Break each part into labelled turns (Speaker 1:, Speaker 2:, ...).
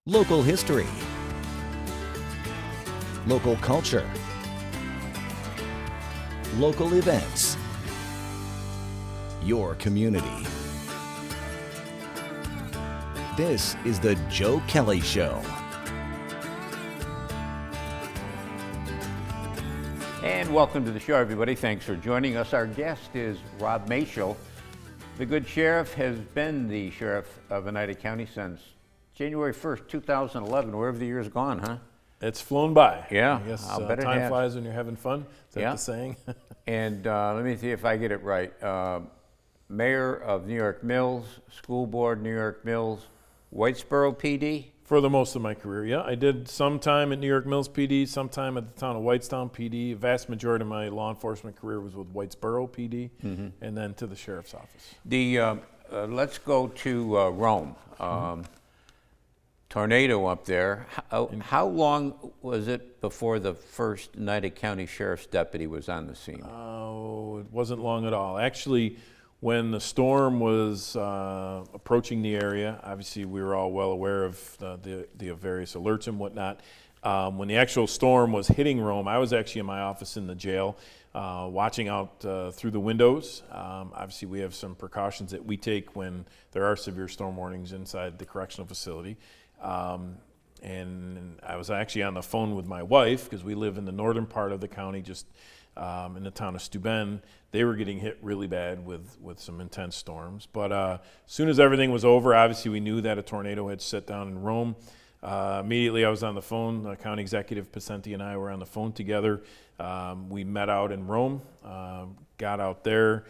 Speaker 1: Local history. Local culture. Local events. Your community. This is the Joe Kelly Show.
Speaker 2: And welcome to the show, everybody. Thanks for joining us. Our guest is Rob Maciol. The good sheriff has been the sheriff of Oneida County since January 1st, 2011, wherever the year's gone, huh?
Speaker 3: It's flown by.
Speaker 2: Yeah,
Speaker 3: I guess
Speaker 2: I'll bet it
Speaker 3: time
Speaker 2: has.
Speaker 3: flies when you're having fun. Is that
Speaker 2: Yeah.
Speaker 3: the saying?
Speaker 2: And let me see if I get it right. Mayor of New York Mills, School Board, New York Mills, Whitesboro PD.
Speaker 3: For the most of my career, yeah. I did some time at New York Mills PD, some time at the town of Whitestown PD. A vast majority of my law enforcement career was with Whitesboro PD, and then to the sheriff's office.
Speaker 2: Let's go to Rome. Tornado up there. How long was it before the first Oneida County Sheriff's deputy was on the scene?
Speaker 3: Oh, it wasn't long at all. Actually, when the storm was approaching the area, obviously we were all well aware of the various alerts and whatnot. When the actual storm was hitting Rome, I was actually in my office in the jail, watching out through the windows. Obviously, we have some precautions that we take when there are severe storm warnings inside the correctional facility. And I was actually on the phone with my wife because we live in the northern part of the county, just in the town of Steuben. They were getting hit really bad with some intense storms. But as soon as everything was over, obviously we knew that a tornado had set down in Rome. Immediately I was on the phone. County Executive Pacenti and I were on the phone together. We met out in Rome, got out there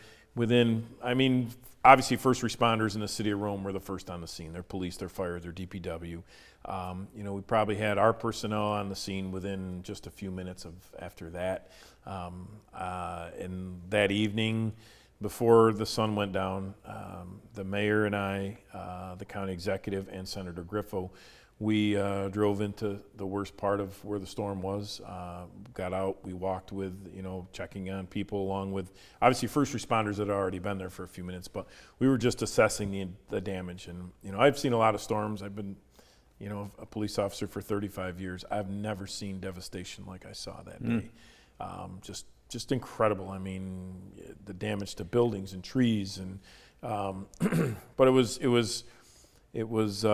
Speaker 3: obviously first responders in the city of Rome were the first on the scene. Their police, their fire, their DPW. We probably had our personnel on the scene within just a few minutes after that. And that evening, before the sun went down, the mayor and I, the county executive, and Senator Griffo, we drove into the worst part of where the storm was, got out, we walked with, checking on people along with, obviously first responders that had already been there for a few minutes, but we were just assessing the damage. And, I've seen a lot of storms. I've been, a police officer for 35 years. I've never seen devastation like I saw that day. Just incredible. The damage to buildings and trees and, but it was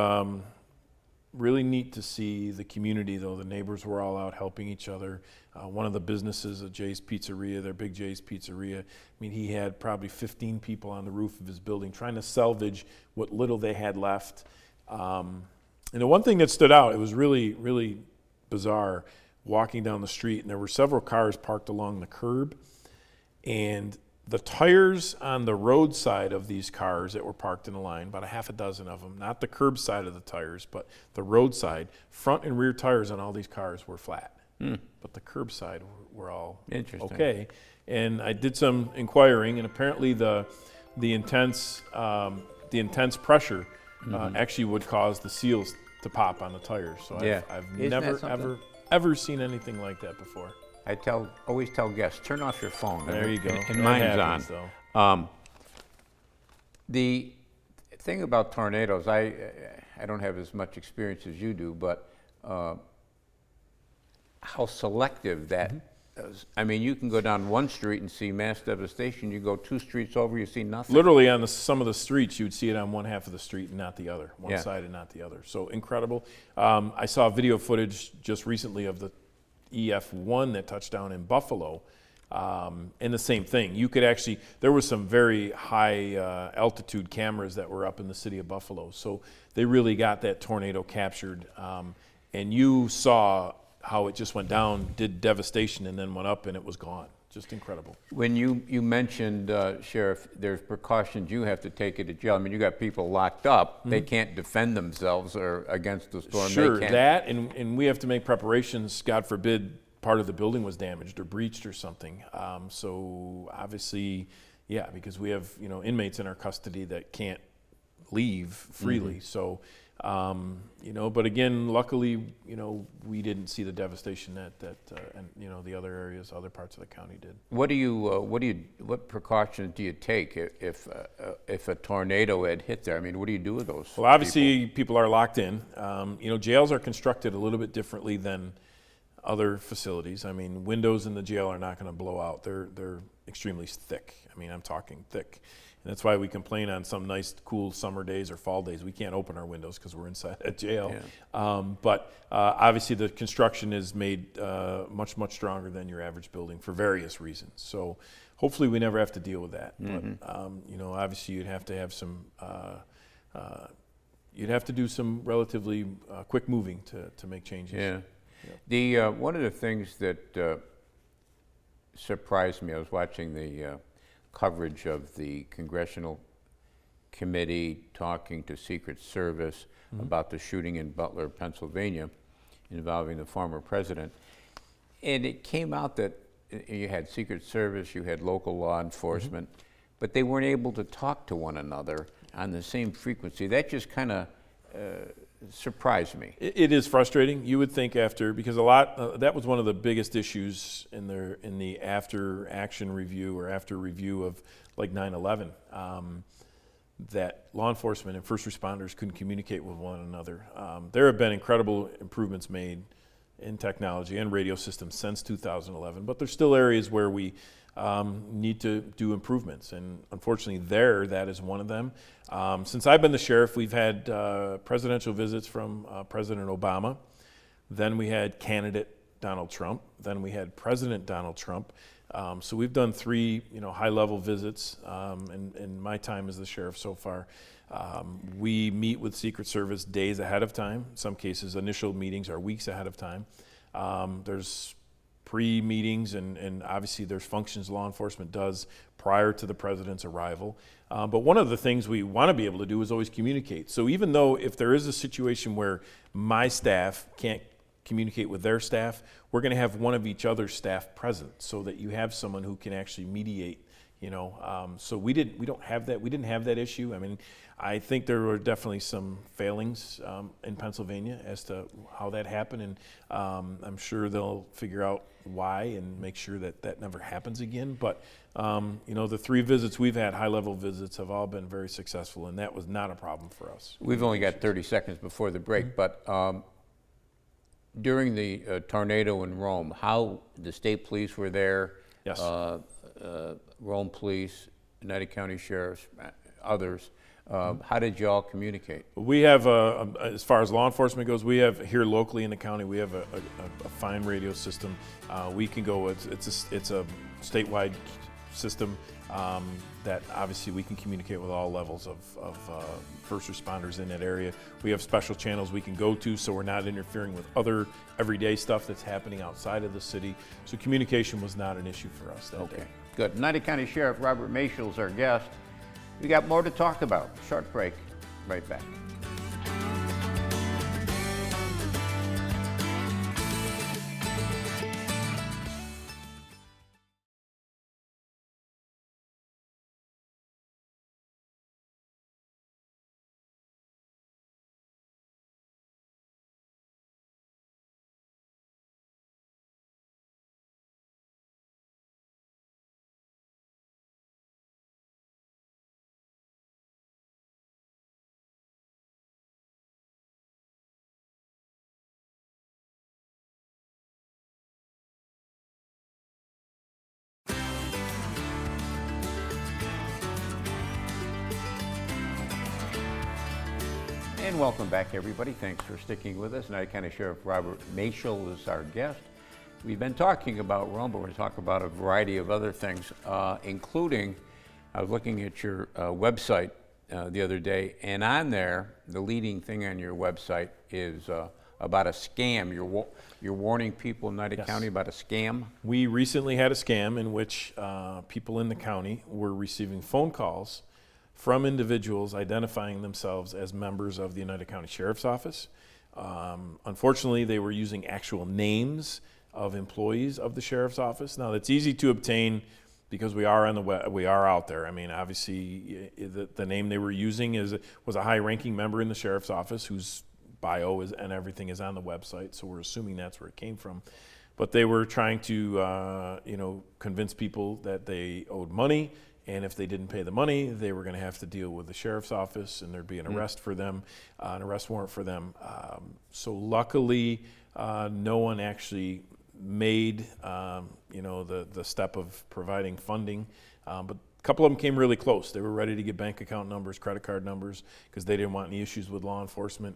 Speaker 3: really neat to see the community, though. The neighbors were all out helping each other. One of the businesses, Jay's Pizzeria, their big Jay's Pizzeria, he had probably 15 people on the roof of his building trying to salvage what little they had left. And the one thing that stood out, it was really, really bizarre, walking down the street, and there were several cars parked along the curb, and the tires on the roadside of these cars that were parked in a line, about a half a dozen of them, not the curb side of the tires, but the roadside, front and rear tires on all these cars were flat. But the curb side were all okay. And I did some inquiring, and apparently the intense pressure actually would cause the seals to pop on the tires. So
Speaker 2: Yeah.
Speaker 3: I've
Speaker 2: Isn't
Speaker 3: never,
Speaker 2: that something?
Speaker 3: ever seen anything like that before.
Speaker 2: I always tell guests, turn off your phone.
Speaker 3: There you go.
Speaker 2: And
Speaker 3: That
Speaker 2: mine's
Speaker 3: happens,
Speaker 2: on.
Speaker 3: though.
Speaker 2: The thing about tornadoes, I don't have as much experience as you do, but how selective that is. You can go down one street and see mass devastation. You go 2 streets over, you see nothing.
Speaker 3: Literally on some of the streets, you would see it on one half of the street and not the other, one
Speaker 2: Yeah.
Speaker 3: side and not the other. So incredible. I saw video footage just recently of the EF1 that touched down in Buffalo, and the same thing. You could actually, there were some very high altitude cameras that were up in the city of Buffalo, so they really got that tornado captured, and you saw how it just went down, did devastation, and then went up and it was gone. Just incredible.
Speaker 2: When you mentioned, Sheriff, there's precautions you have to take at a jail. You got people locked up. They can't defend themselves or against the storm.
Speaker 3: Sure,
Speaker 2: they can't.
Speaker 3: that, and we have to make preparations, God forbid, part of the building was damaged or breached or something. So obviously, yeah, because we have inmates in our custody that can't leave freely. So But again, luckily, we didn't see the devastation that the other areas, other parts of the county did.
Speaker 2: What precautions do you take if a tornado had hit there? I mean, what do you do with those?
Speaker 3: Well, obviously, people are locked in. Jails are constructed a little bit differently than other facilities. I mean, windows in the jail are not going to blow out. They're extremely thick. I mean, I'm talking thick. And that's why we complain on some nice, cool summer days or fall days. We can't open our windows because we're inside a jail. Yeah. But obviously, the construction is made much, much stronger than your average building for various reasons. So hopefully, we never have to deal with that. Mm-hmm. But obviously, you'd have to have some. You'd have to do some relatively quick moving to make changes.
Speaker 2: Yeah. The one of the things that surprised me, I was watching the coverage of the congressional committee talking to Secret Service about the shooting in Butler, Pennsylvania, involving the former president. And it came out that you had Secret Service, you had local law enforcement, but they weren't able to talk to one another on the same frequency. That just kind of surprised me.
Speaker 3: It is frustrating. You would think because that was one of the biggest issues in the after action review or after review of like 9/11, that law enforcement and first responders couldn't communicate with one another. There have been incredible improvements made in technology and radio systems since 2011, but there's still areas where we need to do improvements, and unfortunately that is one of them. Since I've been the sheriff, we've had presidential visits from President Obama, then we had candidate Donald Trump, then we had President Donald Trump. So we've done 3 high-level visits in my time as the sheriff so far. We meet with Secret Service days ahead of time. In some cases, initial meetings are weeks ahead of time. There's pre-meetings and obviously there's functions law enforcement does prior to the president's arrival. But one of the things we want to be able to do is always communicate. So even though if there is a situation where my staff can't communicate with their staff, we're going to have one of each other's staff present so that you have someone who can actually mediate. So we didn't have that issue. I mean, I think there were definitely some failings in Pennsylvania as to how that happened, and I'm sure they'll figure out why and make sure that never happens again. But the 3 visits we've had, high-level visits, have all been very successful, and that was not a problem for us.
Speaker 2: We've only got 30 seconds before the break, but during the tornado in Rome, how the state police were there?
Speaker 3: Yes.
Speaker 2: Rome Police, United County Sheriffs, others. How did you all communicate?
Speaker 3: We have, as far as law enforcement goes, we have here locally in the county, we have a fine radio system. We can go, it's a statewide system that obviously we can communicate with all levels of first responders in that area. We have special channels we can go to so we're not interfering with other everyday stuff that's happening outside of the city. So communication was not an issue for us that day.
Speaker 2: Good. United County Sheriff Robert Maciol is our guest. We got more to talk about. Short break. Right back. And welcome back, everybody. Thanks for sticking with us. United County Sheriff Robert Maciol is our guest. We've been talking about Rome, but we're going to talk about a variety of other things, including, I was looking at your website the other day, and on there, the leading thing on your website is about a scam. You're warning people in United County about a scam?
Speaker 3: We recently had a scam in which people in the county were receiving phone calls from individuals identifying themselves as members of the United County Sheriff's Office. Unfortunately, they were using actual names of employees of the Sheriff's Office. Now, that's easy to obtain because we are on the web, we are out there. I mean, obviously, the name they were using was a high-ranking member in the sheriff's office whose bio and everything is on the website. So we're assuming that's where it came from. But they were trying to, convince people that they owed money, and if they didn't pay the money, they were going to have to deal with the sheriff's office, and there'd be an arrest for them, an arrest warrant for them. So luckily, no one actually made, the step of providing funding, but a couple of them came really close. They were ready to get bank account numbers, credit card numbers, because they didn't want any issues with law enforcement.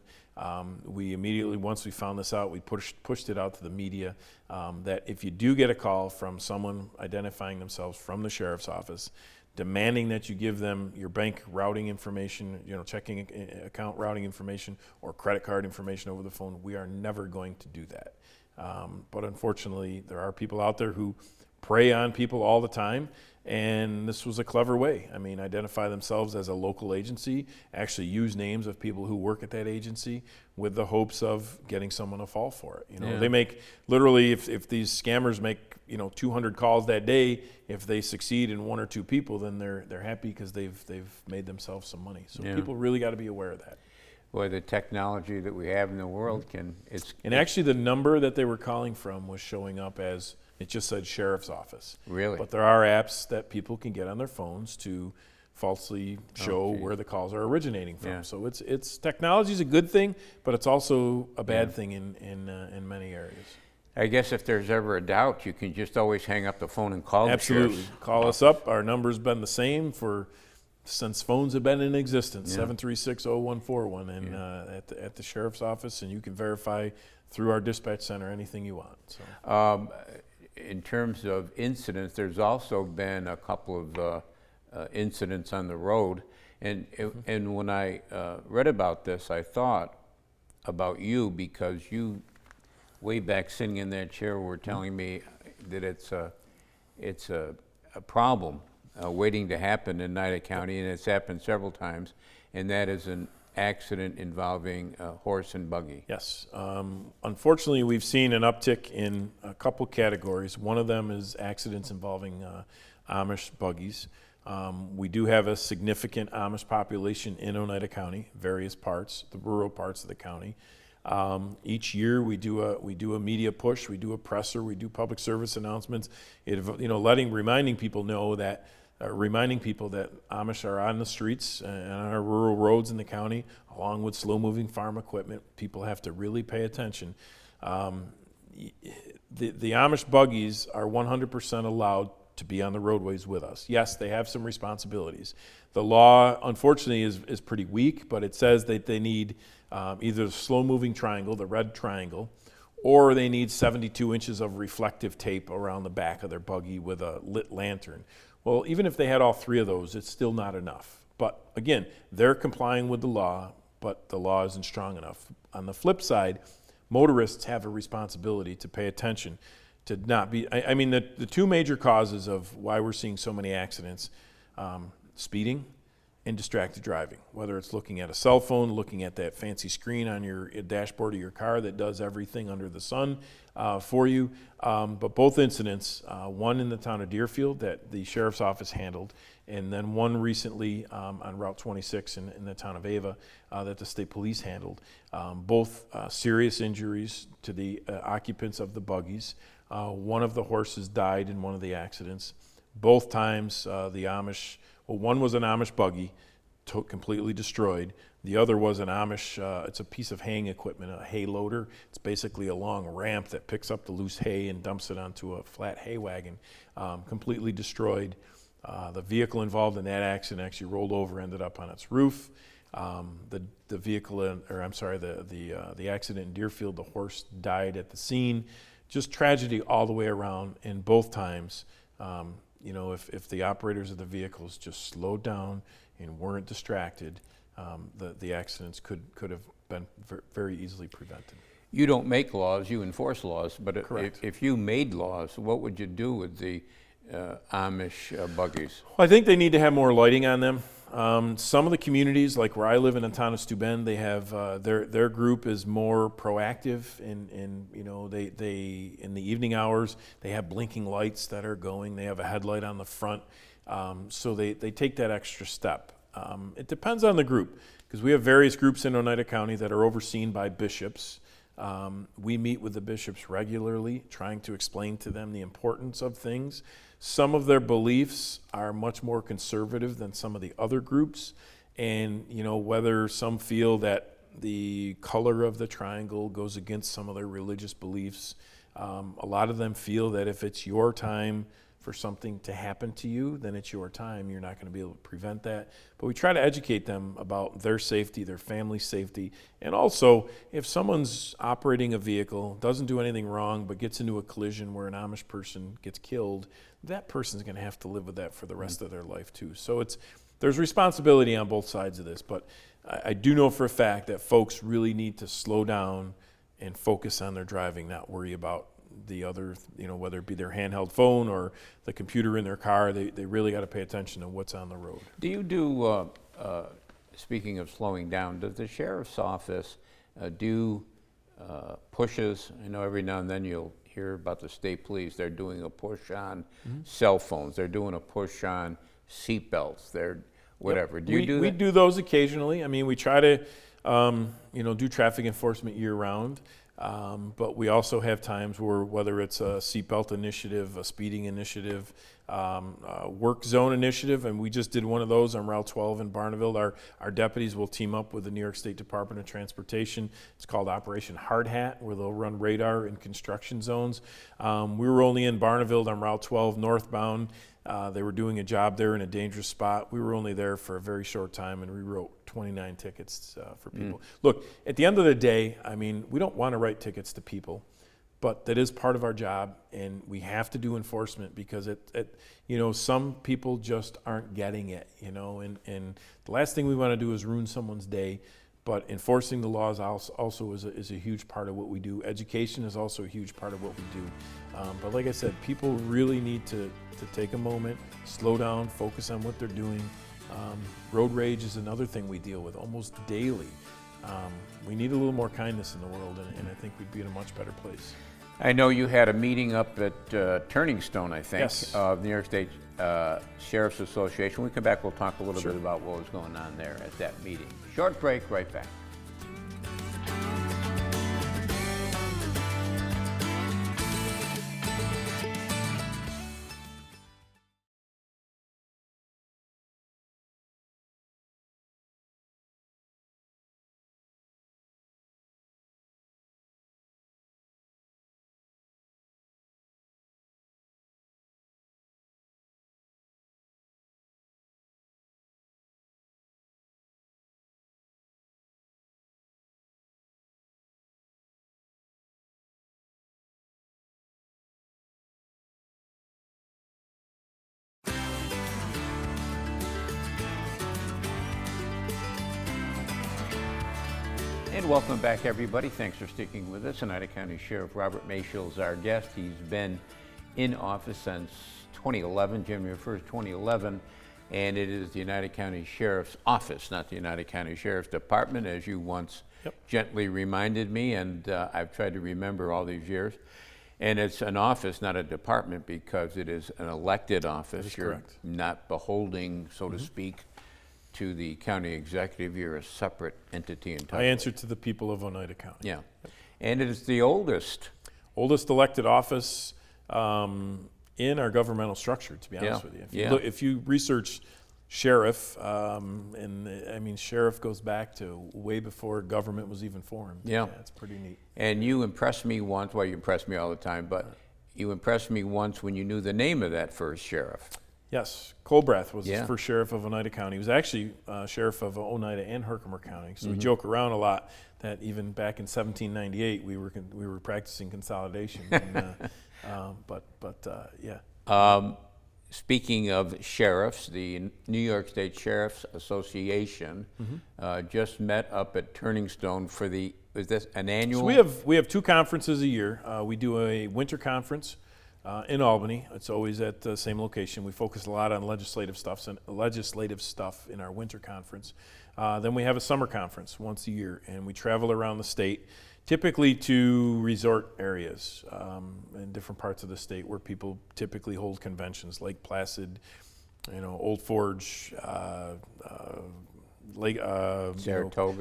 Speaker 3: We immediately, once we found this out, we pushed it out to the media that if you do get a call from someone identifying themselves from the sheriff's office, demanding that you give them your bank routing information, checking account routing information or credit card information over the phone, we are never going to do that. But unfortunately, there are people out there who prey on people all the time, and this was a clever way. I mean, identify themselves as a local agency, actually use names of people who work at that agency with the hopes of getting someone to fall for it. They make literally, if these scammers make 200 calls that day, if they succeed in one or two people, then they're happy because they've made themselves some money. So people really got to be aware of that.
Speaker 2: Boy, the technology that we have in the world
Speaker 3: actually the number that they were calling from was showing up as, it just said sheriff's office.
Speaker 2: Really?
Speaker 3: But there are apps that people can get on their phones to falsely show where the calls are originating from.
Speaker 2: Yeah.
Speaker 3: So it's technology is a good thing, but it's also a bad thing in many areas.
Speaker 2: I guess if there's ever a doubt, you can just always hang up the phone and call
Speaker 3: Absolutely.
Speaker 2: the sheriff's
Speaker 3: Call us up. Our number's been the same since phones have been in existence, 736-0141, and at the sheriff's office, and you can verify through our dispatch center anything you want. So.
Speaker 2: In terms of incidents, there's also been a couple of incidents on the road, and when I read about this, I thought about you, because you, way back sitting in that chair, were telling me that it's a problem waiting to happen in Oneida County, and it's happened several times, and that is an accident involving a horse and buggy.
Speaker 3: Yes. Unfortunately, we've seen an uptick in a couple categories. One of them is accidents involving Amish buggies. We do have a significant Amish population in Oneida County, various parts, the rural parts of the county. Each year we do a media push, we do a presser, we do public service announcements, reminding people that Amish are on the streets and on our rural roads in the county, along with slow-moving farm equipment. People have to really pay attention. The Amish buggies are 100% allowed to be on the roadways with us. Yes, they have some responsibilities. The law, unfortunately, is pretty weak, but it says that they need either the slow-moving triangle, the red triangle, or they need 72 inches of reflective tape around the back of their buggy with a lit lantern. Well, even if they had all three of those, it's still not enough. But again, they're complying with the law, but the law isn't strong enough. On the flip side, motorists have a responsibility to pay attention, to not be, the two major causes of why we're seeing so many accidents, speeding and distracted driving, whether it's looking at a cell phone, looking at that fancy screen on your dashboard of your car that does everything under the sun for you. But both incidents, one in the town of Deerfield that the sheriff's office handled, and then one recently on Route 26 in the town of Ava that the state police handled. Both serious injuries to the occupants of the buggies. One of the horses died in one of the accidents. Both times the Amish, one was an Amish buggy, completely destroyed. The other was an Amish, it's a piece of haying equipment, a hay loader. It's basically a long ramp that picks up the loose hay and dumps it onto a flat hay wagon, completely destroyed. The vehicle involved in that accident actually rolled over, ended up on its roof. The accident in Deerfield, the horse died at the scene. Just tragedy all the way around, and both times, if the operators of the vehicles just slowed down and weren't distracted, the accidents could have been very easily prevented.
Speaker 2: You don't make laws, you enforce laws, but
Speaker 3: Correct.
Speaker 2: if you made laws, what would you do with the Amish buggies?
Speaker 3: Well, I think they need to have more lighting on them. Some of the communities, like where I live in Antonis-Steuben, they have their group is more proactive, and you know they in the evening hours they have blinking lights that are going. They have a headlight on the front, so they take that extra step. It depends on the group, because we have various groups in Oneida County that are overseen by bishops. We meet with the bishops regularly, trying to explain to them the importance of things. Some of their beliefs are much more conservative than some of the other groups, and you know, whether some feel that the color of the triangle goes against some of their religious beliefs. A lot of them feel that if it's your time for something to happen to you, then it's your time. You're not going to be able to prevent that. But we try to educate them about their safety, their family's safety, and also if someone's operating a vehicle, doesn't do anything wrong, but gets into a collision where an Amish person gets killed, that person's going to have to live with that for the rest of their life too. So there's responsibility on both sides of this, but I do know for a fact that folks really need to slow down and focus on their driving, not worry about the other, you know, whether it be their handheld phone or the computer in their car. They really got to pay attention to what's on the road.
Speaker 2: Do you do, speaking of slowing down, does the sheriff's office do pushes? I know every now and then you'll hear about the state police. They're doing a push on cell phones. They're doing a push on seatbelts. They're whatever.
Speaker 3: Yep.
Speaker 2: Do you do that?
Speaker 3: We do those occasionally. I mean, we try to, you know, do traffic enforcement year round. But we also have times where, whether it's a seatbelt initiative, a speeding initiative, a work zone initiative, and we just did one of those on Route 12 in Barneville. Our deputies will team up with the New York State Department of Transportation. It's called Operation Hard Hat, where they'll run radar in construction zones. We were only in Barneville on Route 12 northbound. They were doing a job there in a dangerous spot. We were only there for a very short time, and we wrote 29 tickets for people. Look, at the end of the day, I mean, we don't want to write tickets to people, but that is part of our job, and we have to do enforcement because you know, some people just aren't getting it, you know, and the last thing we want to do is ruin someone's day. But enforcing the laws also is a huge part of what we do. Education is also a huge part of what we do. But like I said, people really need to take a moment, slow down, focus on what they're doing. Road rage is another thing we deal with almost daily. We need a little more kindness in the world, and I think we'd be in a much better place.
Speaker 2: I know you had a meeting up at Turning Stone, I think,
Speaker 3: Yes.
Speaker 2: of the New York State Sheriff's Association. When we come back, we'll talk a little
Speaker 3: Sure.
Speaker 2: bit about what was going on there at that meeting. Short break, right back. And welcome back, everybody. Thanks for sticking with us. Oneida County Sheriff Robert Maciol is our guest. He's been in office since 2011, January 1st, 2011, and it is the Oneida County Sheriff's Office, not the Oneida County Sheriff's Department, as you once gently reminded me, and I've tried to remember all these years. And it's an office, not a department, because it is an elected office. You're
Speaker 3: correct.
Speaker 2: not beholding, so to speak, to the county executive. You're a separate entity entirely.
Speaker 3: I answer to the people of Oneida County.
Speaker 2: Yeah. And it is the oldest.
Speaker 3: Oldest elected office in our governmental structure, to be honest with you. If you research sheriff, and I mean, sheriff goes back to way before government was even formed.
Speaker 2: Yeah.
Speaker 3: It's pretty neat.
Speaker 2: And you impressed me once, well, you impress me all the time, but you impressed me once when you knew the name of that first sheriff.
Speaker 3: Yes, Colbrath was the first sheriff of Oneida County. He was actually sheriff of Oneida and Herkimer County. So we joke around a lot that even back in 1798 we were practicing consolidation. And,
Speaker 2: Speaking of sheriffs, the New York State Sheriff's Association just met up at Turning Stone for is this an annual?
Speaker 3: So we have two conferences a year. We do a winter conference in Albany. It's always at the same location. We focus a lot on legislative stuff in our winter conference. Then we have a summer conference once a year, and we travel around the state, typically to resort areas in different parts of the state where people typically hold conventions, Lake Placid, Old Forge,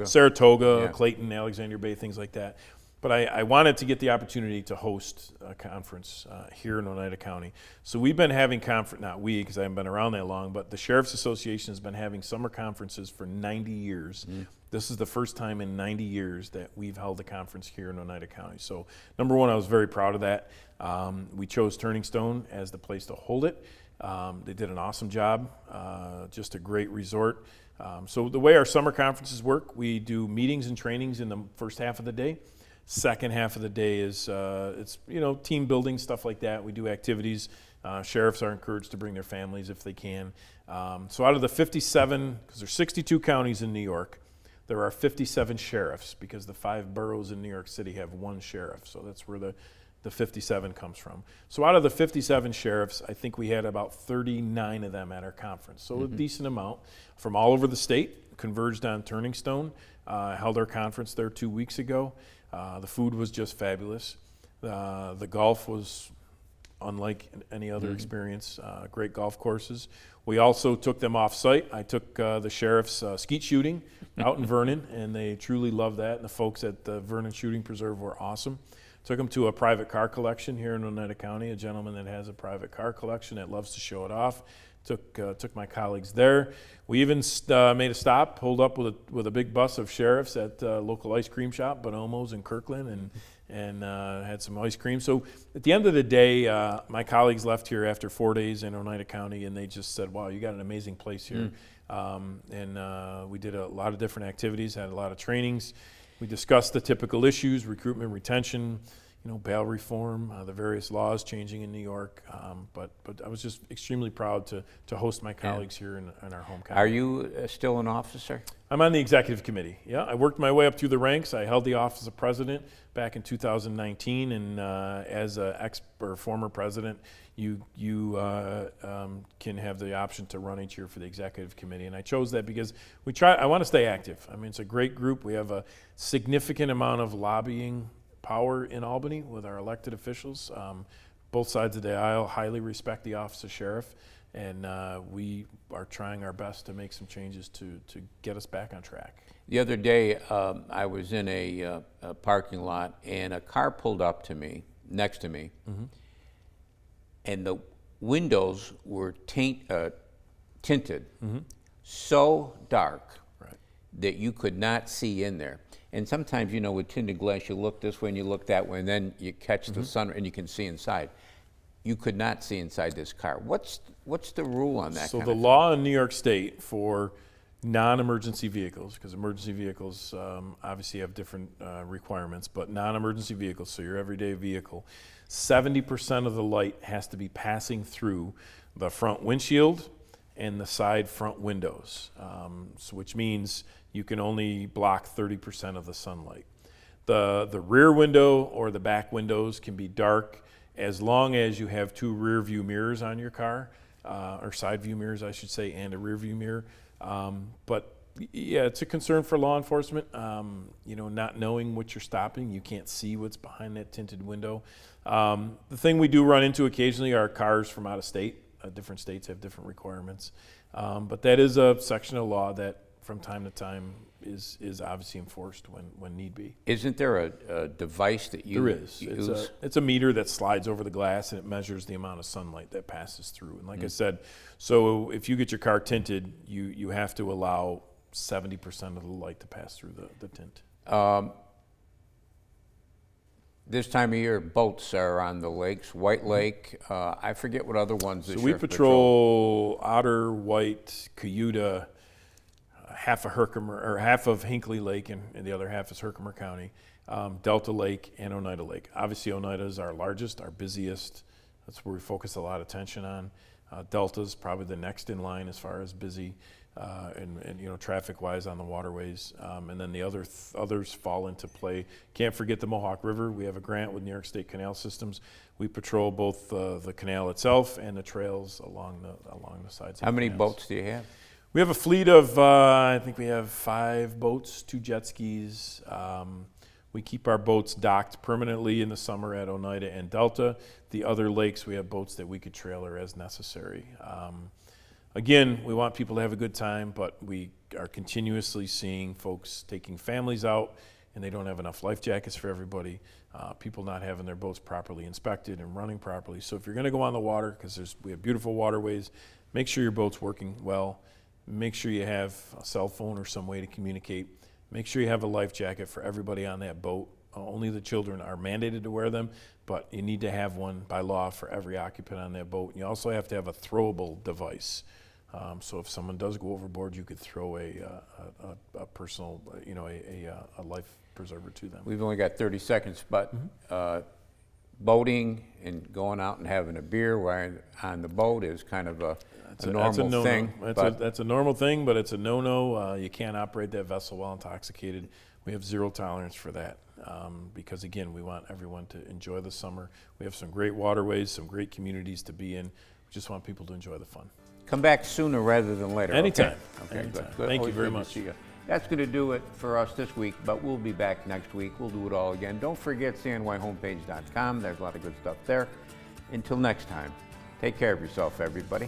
Speaker 3: Saratoga,
Speaker 2: Yeah.
Speaker 3: Clayton, Alexandria Bay, things like that. But I wanted to get the opportunity to host a conference here in Oneida County. So we've been having not we, because I haven't been around that long, but the Sheriff's Association has been having summer conferences for 90 years. This is the first time in 90 years that we've held a conference here in Oneida County. So number one, I was very proud of that. We chose Turning Stone as the place to hold it. They did an awesome job, just a great resort. So the way our summer conferences work, we do meetings and trainings in the first half of the day. Second half of the day is it's team building, stuff like that. We do activities. Sheriffs are encouraged to bring their families if they can. So out of the 57, because there's 62 counties in New York, there are 57 sheriffs because the 5 boroughs in New York City have 1 sheriff. So that's where the 57 comes from. So out of the 57 sheriffs, I think we had about 39 of them at our conference. So a decent amount from all over the state converged on Turning Stone. Held our conference there 2 weeks ago. The food was just fabulous. The golf was unlike any other experience. Great golf courses. We also took them off site. I took the sheriff's skeet shooting out in Vernon, and they truly loved that. And the folks at the Vernon Shooting Preserve were awesome. Took them to a private car collection here in Oneida County, a gentleman that has a private car collection that loves to show it off. Took my colleagues there. We even made a stop, pulled up with a big bus of sheriffs at a local ice cream shop, Bonomo's in Kirkland, and had some ice cream. So at the end of the day, my colleagues left here after 4 days in Oneida County, and they just said, wow, you got an amazing place here. And we did a lot of different activities, had a lot of trainings. We discussed the typical issues, recruitment, retention, bail reform, the various laws changing in New York. But I was just extremely proud to host my colleagues here in our home county.
Speaker 2: Are you still an officer?
Speaker 3: I'm on the executive committee. Yeah, I worked my way up through the ranks. I held the office of president back in 2019, and as a former president, you can have the option to run each year for the executive committee. And I chose that because I want to stay active. I mean, it's a great group. We have a significant amount of lobbying power in Albany with our elected officials. Both sides of the aisle highly respect the office of sheriff, and we are trying our best to make some changes to get us back on track.
Speaker 2: The other day, I was in a parking lot, and a car pulled up to me, next to me, and the windows were tinted so dark that you could not see in there. And sometimes, with tinted glass, you look this way and you look that way, and then you catch the sun and you can see inside. You could not see inside this car. What's the rule on that?
Speaker 3: So the law in New York State for non-emergency vehicles, because emergency vehicles obviously have different requirements, but non-emergency vehicles, so your everyday vehicle, 70% of the light has to be passing through the front windshield and the side front windows, which means you can only block 30% of the sunlight. The rear window or the back windows can be dark as long as you have 2 rear view mirrors on your car, or side view mirrors, I should say, and a rear view mirror. But yeah, it's a concern for law enforcement, not knowing what you're stopping. You can't see what's behind that tinted window. The thing we do run into occasionally are cars from out of state. Different states have different requirements. But that is a section of law that from time to time is obviously enforced when need be.
Speaker 2: Isn't there a device that you
Speaker 3: use? There is. It's a meter that slides over the glass, and it measures the amount of sunlight that passes through. And like I said, so if you get your car tinted, you have to allow 70% of the light to pass through the tint.
Speaker 2: This time of year, boats are on the lakes, White Lake. I forget what other ones.
Speaker 3: So we patrol Otter, White, Cayuta, half of Herkimer, or half of Hinckley Lake, and the other half is Herkimer County, Delta Lake, and Oneida Lake. Obviously, Oneida is our largest, our busiest. That's where we focus a lot of attention on. Delta's probably the next in line as far as busy. and traffic-wise on the waterways. And then the others fall into play. Can't forget the Mohawk River. We have a grant with New York State Canal Systems. We patrol both the canal itself and the trails along the sides.
Speaker 2: How many boats do you have?
Speaker 3: We have a fleet of, I think we have 5 boats, 2 jet skis. We keep our boats docked permanently in the summer at Oneida and Delta. The other lakes, we have boats that we could trailer as necessary. Again, we want people to have a good time, but we are continuously seeing folks taking families out, and they don't have enough life jackets for everybody. People not having their boats properly inspected and running properly. So if you're going to go on the water, because we have beautiful waterways, make sure your boat's working well. Make sure you have a cell phone or some way to communicate. Make sure you have a life jacket for everybody on that boat. Only the children are mandated to wear them, but you need to have one by law for every occupant on that boat. And you also have to have a throwable device. So if someone does go overboard, you could throw a personal, a life preserver to them.
Speaker 2: We've only got 30 seconds, but boating and going out and having a beer while on the boat is kind of a normal thing.
Speaker 3: That's a normal thing, but it's a no-no. You can't operate that vessel while intoxicated. We have zero tolerance for that because, again, we want everyone to enjoy the summer. We have some great waterways, some great communities to be in. We just want people to enjoy the fun.
Speaker 2: Come back sooner rather than later.
Speaker 3: Anytime.
Speaker 2: Okay,
Speaker 3: Anytime.
Speaker 2: good.
Speaker 3: Thank you
Speaker 2: Always
Speaker 3: very
Speaker 2: good to
Speaker 3: much.
Speaker 2: see you. That's going to do it for us this week, but we'll be back next week. We'll do it all again. Don't forget cnyhomepage.com. There's a lot of good stuff there. Until next time, take care of yourself, everybody.